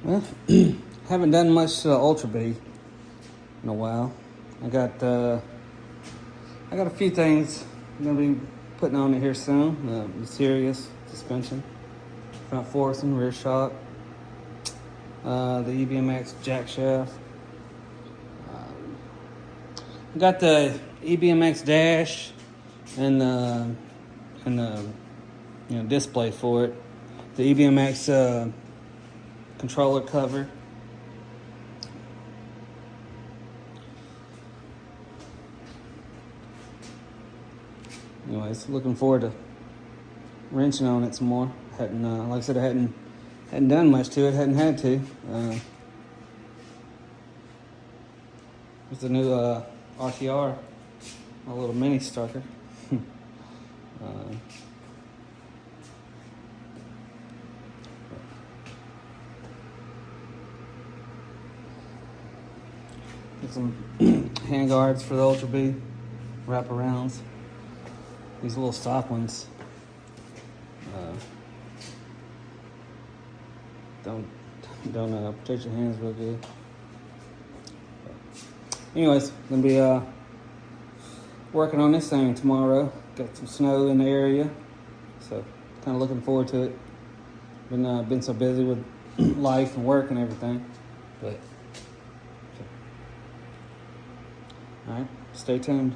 Well, haven't done much Ultra B in a while. I got a few things I'm gonna be putting on it here soon. The Sirius suspension, front forks and rear shock, the EBMX jack shaft. I got the EBMX dash and the display for it. The EBMX controller cover. Anyways, looking forward to wrenching on it some more. Hadn't, like I said, I hadn't done much to it. Hadn't had to. It's the new RTR, a little mini starter. Get some hand guards for the Ultra B wraparounds. These little stock ones don't protect your hands real good. Anyways, gonna be working on this thing tomorrow. Got some snow in the area, so kind of looking forward to it. Been so busy with life and work and everything, but all right, stay tuned.